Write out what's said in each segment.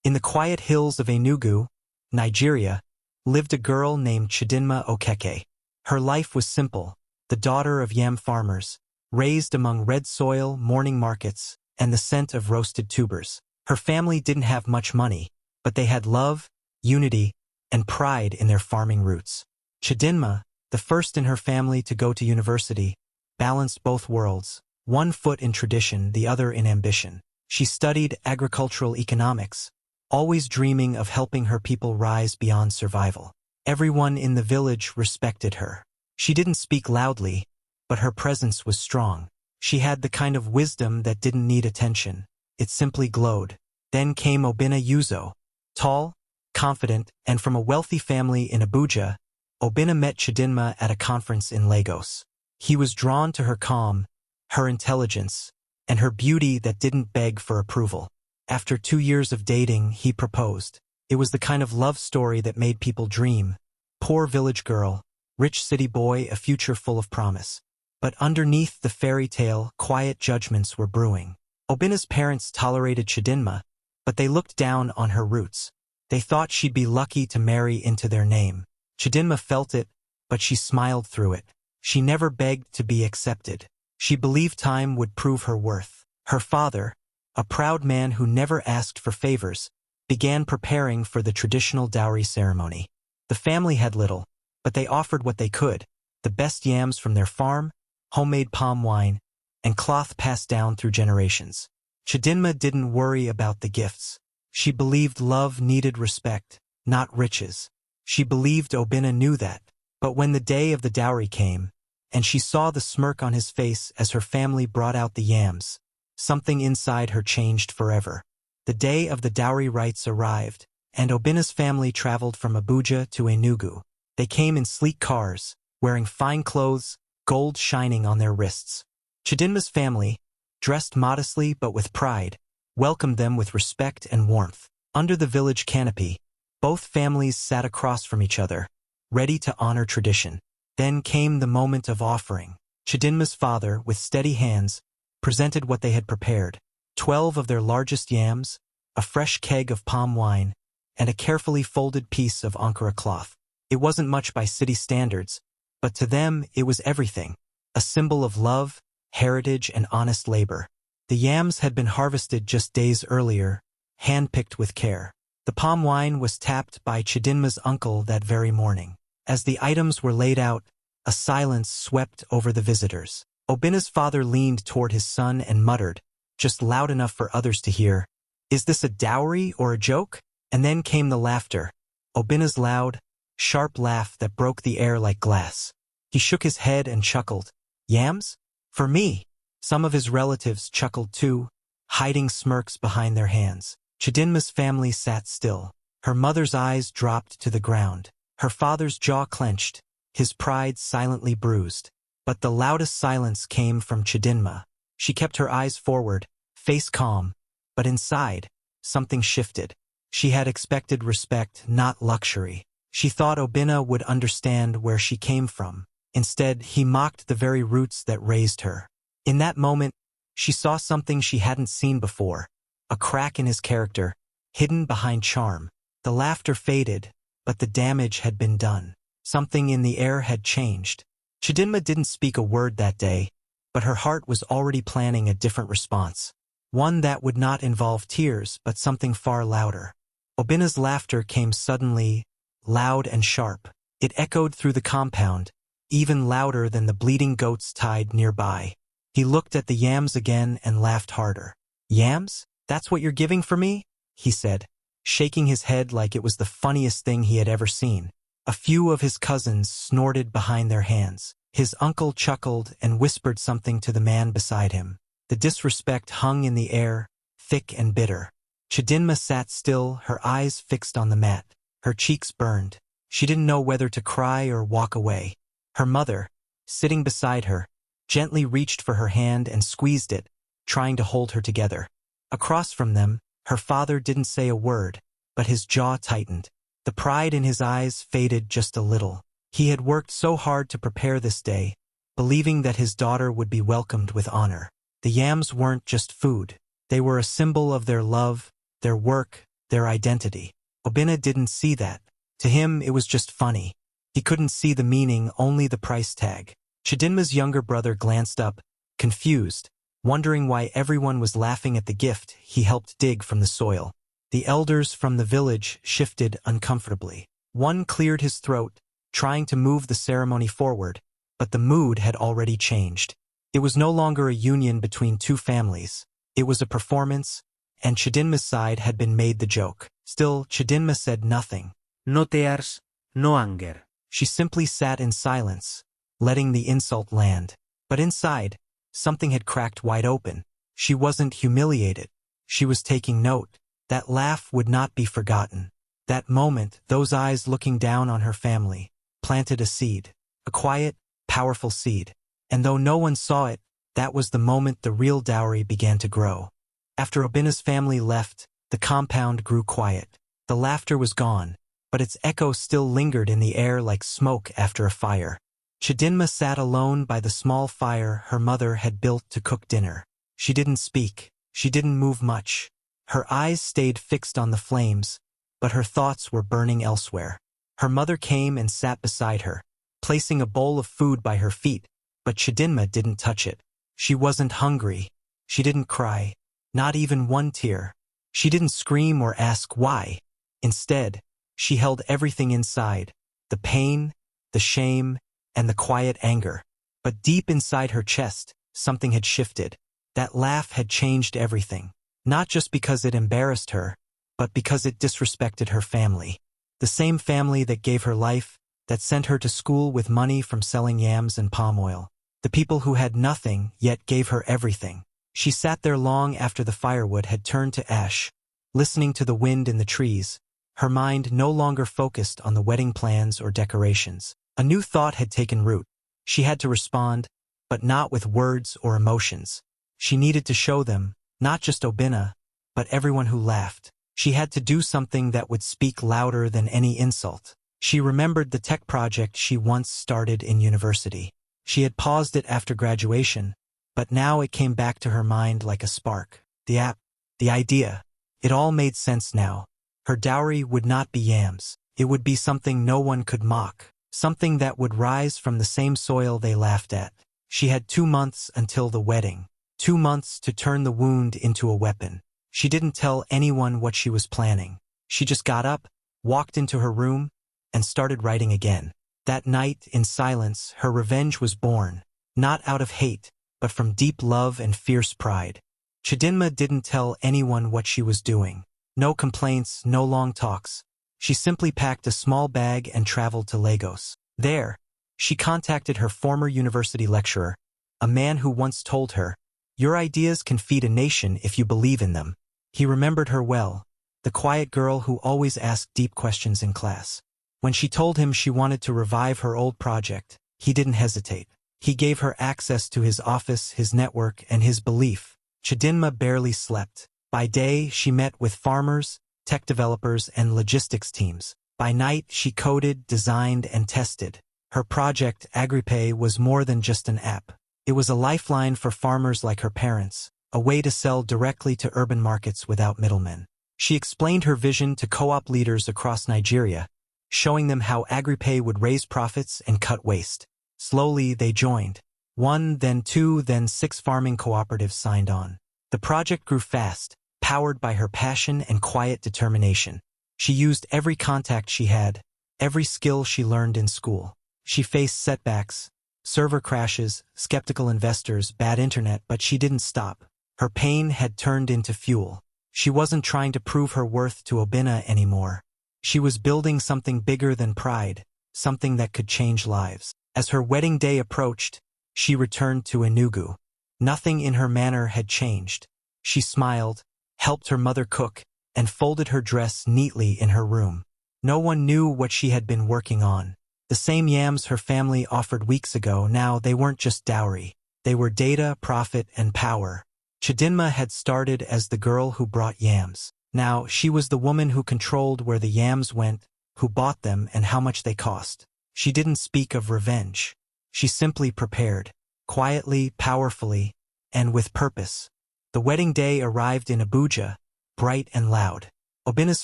In the quiet hills of Enugu, Nigeria, lived a girl named Chidinma Okeke. Her life was simple, the daughter of yam farmers, raised among red soil, morning markets, and the scent of roasted tubers. Her family didn't have much money, but they had love, unity, and pride in their farming roots. Chidinma, the first in her family to go to university, balanced both worlds, one foot in tradition, the other in ambition. She studied agricultural economics, always dreaming of helping her people rise beyond survival. Everyone in the village respected her. She didn't speak loudly, but her presence was strong. She had the kind of wisdom that didn't need attention. It simply glowed. Then came Obinna Uzo. Tall, confident, and from a wealthy family in Abuja, Obinna met Chidinma at a conference in Lagos. He was drawn to her calm, her intelligence, and her beauty that didn't beg for approval. After 2 years of dating, he proposed. It was the kind of love story that made people dream. Poor village girl, rich city boy, a future full of promise. But underneath the fairy tale, quiet judgments were brewing. Obinna's parents tolerated Chidinma, but they looked down on her roots. They thought she'd be lucky to marry into their name. Chidinma felt it, but she smiled through it. She never begged to be accepted. She believed time would prove her worth. Her father, a proud man who never asked for favors, began preparing for the traditional dowry ceremony. The family had little, but they offered what they could, the best yams from their farm, homemade palm wine, and cloth passed down through generations. Chidinma didn't worry about the gifts. She believed love needed respect, not riches. She believed Obinna knew that. But when the day of the dowry came, and she saw the smirk on his face as her family brought out the yams, something inside her changed forever. The day of the dowry rites arrived, and Obinna's family traveled from Abuja to Enugu. They came in sleek cars, wearing fine clothes, gold shining on their wrists. Chidinma's family, dressed modestly but with pride, welcomed them with respect and warmth. Under the village canopy, both families sat across from each other, ready to honor tradition. Then came the moment of offering. Chidinma's father, with steady hands, presented what they had prepared: 12 of their largest yams, a fresh keg of palm wine, and a carefully folded piece of ankara cloth. It wasn't much by city standards, but to them it was everything, a symbol of love, heritage, and honest labor. The yams had been harvested just days earlier, hand-picked with care. The palm wine was tapped by Chidinma's uncle that very morning. As the items were laid out, a silence swept over the visitors. Obinna's father leaned toward his son and muttered, just loud enough for others to hear, "Is this a dowry or a joke?" And then came the laughter, Obinna's loud, sharp laugh that broke the air like glass. He shook his head and chuckled. "Yams? For me?" Some of his relatives chuckled too, hiding smirks behind their hands. Chidinma's family sat still. Her mother's eyes dropped to the ground. Her father's jaw clenched, his pride silently bruised. But the loudest silence came from Chidinma. She kept her eyes forward, face calm, but inside, something shifted. She had expected respect, not luxury. She thought Obinna would understand where she came from. Instead, he mocked the very roots that raised her. In that moment, she saw something she hadn't seen before, a crack in his character, hidden behind charm. The laughter faded, but the damage had been done. Something in the air had changed. Chidinma didn't speak a word that day, but her heart was already planning a different response. One that would not involve tears, but something far louder. Obinna's laughter came suddenly, loud and sharp. It echoed through the compound, even louder than the bleating goats tied nearby. He looked at the yams again and laughed harder. "Yams? That's what you're giving for me?" he said, shaking his head like it was the funniest thing he had ever seen. A few of his cousins snorted behind their hands. His uncle chuckled and whispered something to the man beside him. The disrespect hung in the air, thick and bitter. Chidinma sat still, her eyes fixed on the mat. Her cheeks burned. She didn't know whether to cry or walk away. Her mother, sitting beside her, gently reached for her hand and squeezed it, trying to hold her together. Across from them, her father didn't say a word, but his jaw tightened. The pride in his eyes faded just a little. He had worked so hard to prepare this day, believing that his daughter would be welcomed with honor. The yams weren't just food. They were a symbol of their love, their work, their identity. Obinna didn't see that. To him, it was just funny. He couldn't see the meaning, only the price tag. Chidinma's younger brother glanced up, confused, wondering why everyone was laughing at the gift he helped dig from the soil. The elders from the village shifted uncomfortably. One cleared his throat, trying to move the ceremony forward, but the mood had already changed. It was no longer a union between two families. It was a performance, and Chidinma's side had been made the joke. Still, Chidinma said nothing. No tears, no anger. She simply sat in silence, letting the insult land. But inside, something had cracked wide open. She wasn't humiliated. She was taking note. That laugh would not be forgotten. That moment, those eyes looking down on her family, planted a seed. A quiet, powerful seed. And though no one saw it, that was the moment the real dowry began to grow. After Obinna's family left, the compound grew quiet. The laughter was gone, but its echo still lingered in the air like smoke after a fire. Chidinma sat alone by the small fire her mother had built to cook dinner. She didn't speak. She didn't move much. Her eyes stayed fixed on the flames, but her thoughts were burning elsewhere. Her mother came and sat beside her, placing a bowl of food by her feet, but Chidinma didn't touch it. She wasn't hungry. She didn't cry. Not even one tear. She didn't scream or ask why. Instead, she held everything inside, the pain, the shame, and the quiet anger. But deep inside her chest, something had shifted. That laugh had changed everything. Not just because it embarrassed her, but because it disrespected her family. The same family that gave her life, that sent her to school with money from selling yams and palm oil. The people who had nothing, yet gave her everything. She sat there long after the firewood had turned to ash, listening to the wind in the trees, her mind no longer focused on the wedding plans or decorations. A new thought had taken root. She had to respond, but not with words or emotions. She needed to show them, not just Obinna, but everyone who laughed. She had to do something that would speak louder than any insult. She remembered the tech project she once started in university. She had paused it after graduation, but now it came back to her mind like a spark. The app, the idea. It all made sense now. Her dowry would not be yams. It would be something no one could mock. Something that would rise from the same soil they laughed at. She had 2 months until the wedding. 2 months to turn the wound into a weapon. She didn't tell anyone what she was planning. She just got up, walked into her room, and started writing again. That night, in silence, her revenge was born. Not out of hate, but from deep love and fierce pride. Chidinma didn't tell anyone what she was doing. No complaints, no long talks. She simply packed a small bag and traveled to Lagos. There, she contacted her former university lecturer, a man who once told her, "Your ideas can feed a nation if you believe in them." He remembered her well, the quiet girl who always asked deep questions in class. When she told him she wanted to revive her old project, he didn't hesitate. He gave her access to his office, his network, and his belief. Chidinma barely slept. By day, she met with farmers, tech developers, and logistics teams. By night, she coded, designed, and tested. Her project, AgriPay, was more than just an app. It was a lifeline for farmers like her parents, a way to sell directly to urban markets without middlemen. She explained her vision to co-op leaders across Nigeria, showing them how AgriPay would raise profits and cut waste. Slowly, they joined. 1, then 2, then 6 farming cooperatives signed on. The project grew fast, powered by her passion and quiet determination. She used every contact she had, every skill she learned in school. She faced setbacks, server crashes, skeptical investors, bad internet, but she didn't stop. Her pain had turned into fuel. She wasn't trying to prove her worth to Obinna anymore. She was building something bigger than pride, something that could change lives. As her wedding day approached, she returned to Enugu. Nothing in her manner had changed. She smiled, helped her mother cook, and folded her dress neatly in her room. No one knew what she had been working on. The same yams her family offered weeks ago, now they weren't just dowry. They were data, profit, and power. Chidinma had started as the girl who brought yams. Now she was the woman who controlled where the yams went, who bought them, and how much they cost. She didn't speak of revenge. She simply prepared, quietly, powerfully, and with purpose. The wedding day arrived in Abuja, bright and loud. Obina's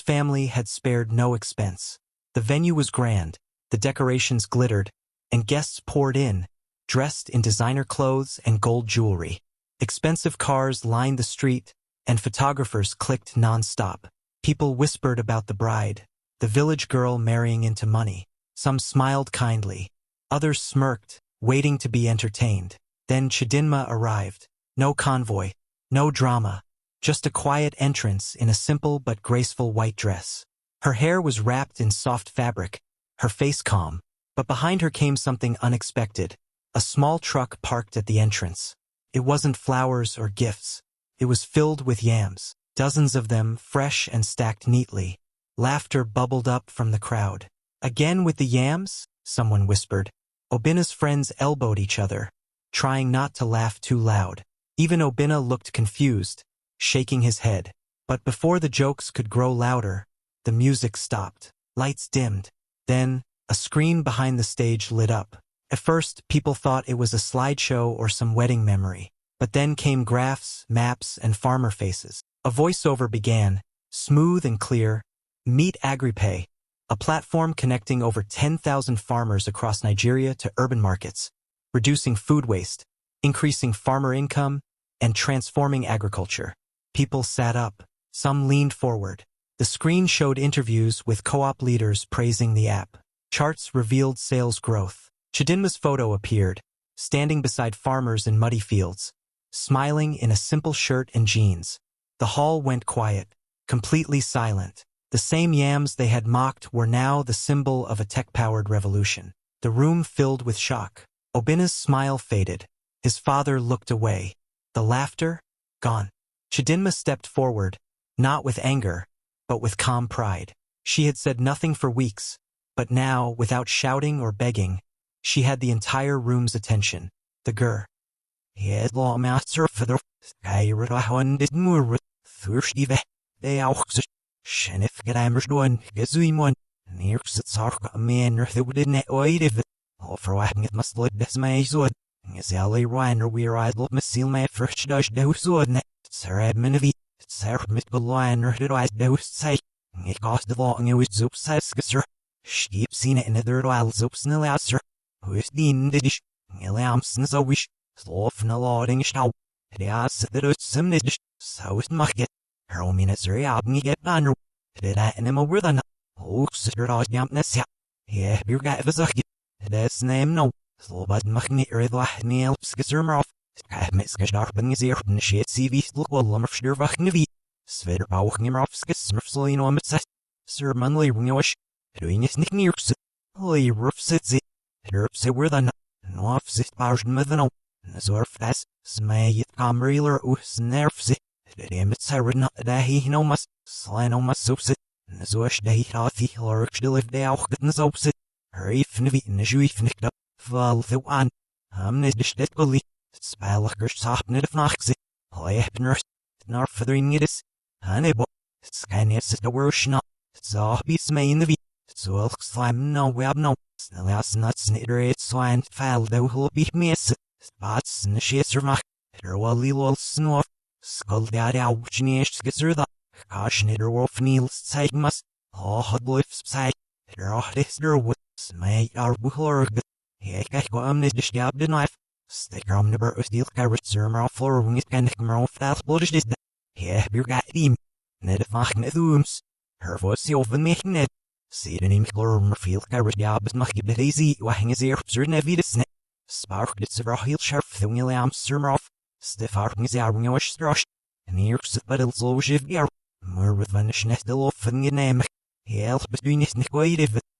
family had spared no expense. The venue was grand, the decorations glittered, and guests poured in, dressed in designer clothes and gold jewelry. Expensive cars lined the street, and photographers clicked non-stop. People whispered about the bride, the village girl marrying into money. Some smiled kindly. Others smirked, waiting to be entertained. Then Chidinma arrived. No convoy, no drama, just a quiet entrance in a simple but graceful white dress. Her hair was wrapped in soft fabric, her face calm, but behind her came something unexpected. A small truck parked at the entrance. It wasn't flowers or gifts. It was filled with yams, dozens of them fresh and stacked neatly. Laughter bubbled up from the crowd. Again with the yams? Someone whispered. Obina's friends elbowed each other, trying not to laugh too loud. Even Obina looked confused, shaking his head. But before the jokes could grow louder, the music stopped. Lights dimmed. Then, a screen behind the stage lit up. At first, people thought it was a slideshow or some wedding memory. But then came graphs, maps, and farmer faces. A voiceover began, smooth and clear. Meet AgriPay, a platform connecting over 10,000 farmers across Nigeria to urban markets, reducing food waste, increasing farmer income, and transforming agriculture. People sat up. Some leaned forward. The screen showed interviews with co-op leaders praising the app. Charts revealed sales growth. Chidinma's photo appeared, standing beside farmers in muddy fields, smiling in a simple shirt and jeans. The hall went quiet, completely silent. The same yams they had mocked were now the symbol of a tech-powered revolution. The room filled with shock. Obina's smile faded. His father looked away. The laughter? Gone. Chidinma stepped forward, not with anger, but with calm pride. She had said nothing for weeks, but now, without shouting or begging, she had the entire room's attention. The gur.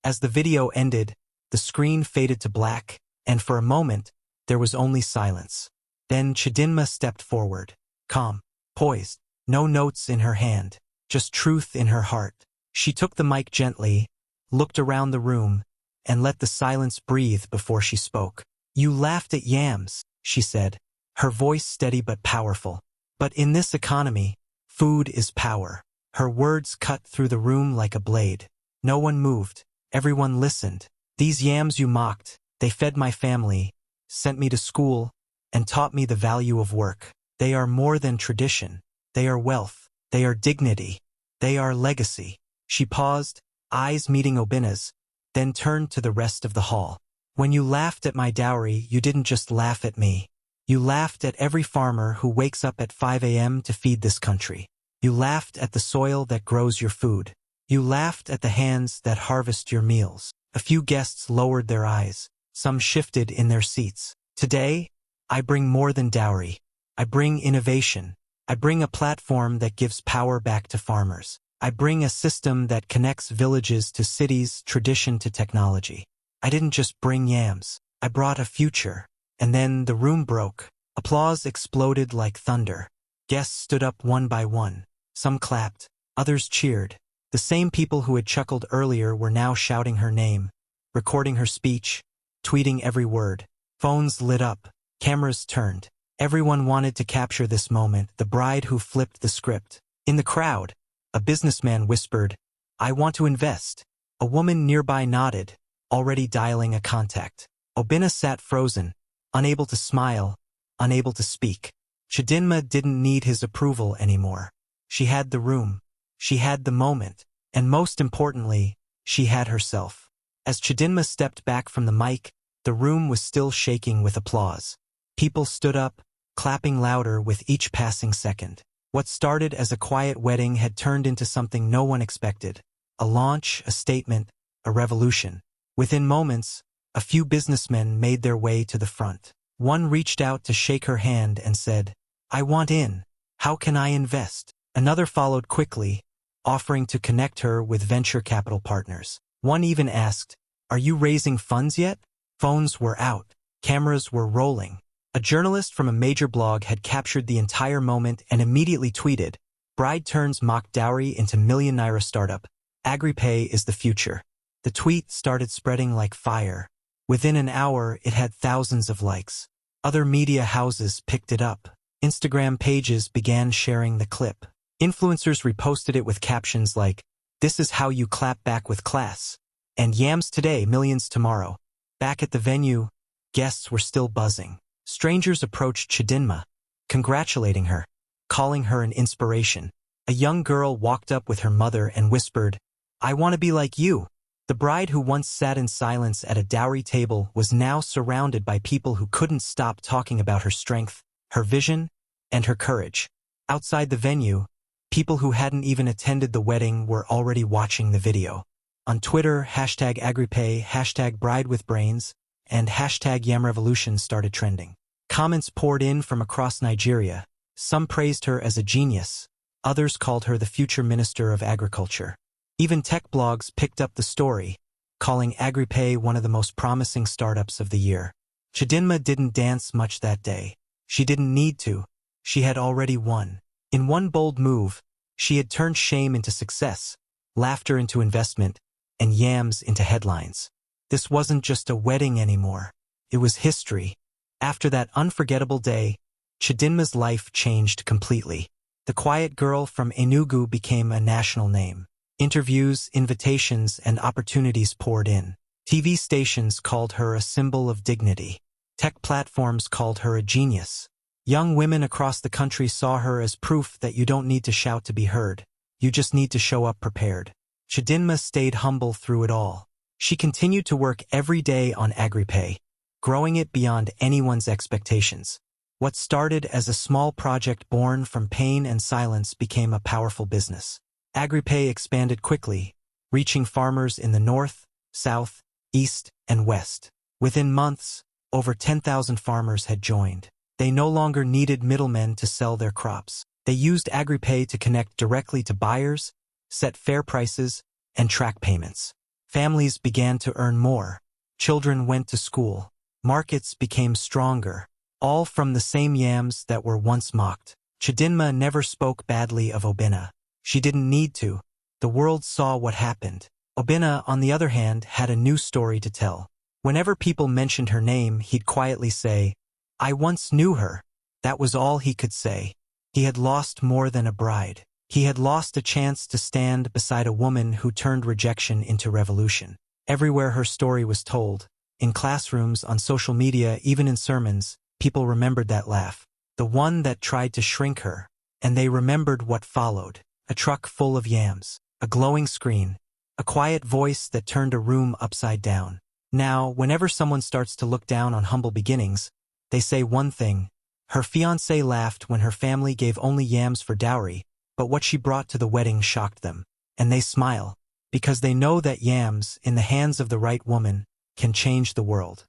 As the video ended, the screen faded to black, and for a moment, there was only silence. Then Chidinma stepped forward, calm, poised, no notes in her hand, just truth in her heart. She took the mic gently, looked around the room, and let the silence breathe before she spoke. "You laughed at yams," she said, her voice steady but powerful. "But in this economy, food is power." Her words cut through the room like a blade. No one moved. Everyone listened. "These yams you mocked, they fed my family, sent me to school, and taught me the value of work. They are more than tradition. They are wealth. They are dignity. They are legacy. She paused, eyes meeting Obina's, then turned to the rest of the hall. When you laughed at my dowry, you didn't just laugh at me. You laughed at every farmer who wakes up at 5 a.m. to feed this country. You laughed at the soil that grows your food. You laughed at the hands that harvest your meals. A few guests lowered their eyes. Some shifted in their seats. Today, I bring more than dowry. I bring innovation. I bring a platform that gives power back to farmers. I bring a system that connects villages to cities, tradition to technology. I didn't just bring yams. I brought a future. And then the room broke. Applause exploded like thunder. Guests stood up one by one. Some clapped. Others cheered. The same people who had chuckled earlier were now shouting her name, recording her speech, tweeting every word. Phones lit up. Cameras turned. Everyone wanted to capture this moment, the bride who flipped the script. In the crowd, a businessman whispered, "I want to invest." A woman nearby nodded, already dialing a contact. Obina sat frozen, unable to smile, unable to speak. Chidinma didn't need his approval anymore. She had the room. She had the moment. And most importantly, she had herself. As Chidinma stepped back from the mic, the room was still shaking with applause. People stood up, clapping louder with each passing second. What started as a quiet wedding had turned into something no one expected. A launch, a statement, a revolution. Within moments, a few businessmen made their way to the front. One reached out to shake her hand and said, "I want in. How can I invest?" Another followed quickly, offering to connect her with venture capital partners. One even asked, "Are you raising funds yet?" Phones were out. Cameras were rolling. A journalist from a major blog had captured the entire moment and immediately tweeted, "Bride turns mock dowry into million naira startup. AgriPay is the future." The tweet started spreading like fire. Within an hour, it had thousands of likes. Other media houses picked it up. Instagram pages began sharing the clip. Influencers reposted it with captions like, "This is how you clap back with class," and "Yams today, millions tomorrow." Back at the venue, guests were still buzzing. Strangers approached Chidinma, congratulating her, calling her an inspiration. A young girl walked up with her mother and whispered, "I want to be like you." The bride who once sat in silence at a dowry table was now surrounded by people who couldn't stop talking about her strength, her vision, and her courage. Outside the venue, people who hadn't even attended the wedding were already watching the video. On Twitter, #AgriPay, #BrideWithBrains, and #YamRevolution started trending. Comments poured in from across Nigeria. Some praised her as a genius. Others called her the future Minister of Agriculture. Even tech blogs picked up the story, calling AgriPay one of the most promising startups of the year. Chidinma didn't dance much that day. She didn't need to. She had already won. In one bold move, she had turned shame into success, laughter into investment, and yams into headlines. This wasn't just a wedding anymore. It was history. After that unforgettable day, Chidinma's life changed completely. The quiet girl from Enugu became a national name. Interviews, invitations, and opportunities poured in. TV stations called her a symbol of dignity. Tech platforms called her a genius. Young women across the country saw her as proof that you don't need to shout to be heard. You just need to show up prepared. Chidinma stayed humble through it all. She continued to work every day on AgriPay, growing it beyond anyone's expectations. What started as a small project born from pain and silence became a powerful business. AgriPay expanded quickly, reaching farmers in the north, south, east, and west. Within months, over 10,000 farmers had joined. They no longer needed middlemen to sell their crops. They used AgriPay to connect directly to buyers, set fair prices, and track payments. Families began to earn more. Children went to school. Markets became stronger, all from the same yams that were once mocked. Chidinma never spoke badly of Obina. She didn't need to. The world saw what happened. Obina, on the other hand, had a new story to tell. Whenever people mentioned her name, he'd quietly say, "I once knew her." That was all he could say. He had lost more than a bride. He had lost a chance to stand beside a woman who turned rejection into revolution. Everywhere her story was told, in classrooms, on social media, even in sermons, people remembered that laugh. The one that tried to shrink her. And they remembered what followed. a truck full of yams, a glowing screen, a quiet voice that turned a room upside down. Now, whenever someone starts to look down on humble beginnings, they say one thing. Her fiancé laughed when her family gave only yams for dowry, but what she brought to the wedding shocked them. And they smile, because they know that yams, in the hands of the right woman, can change the world.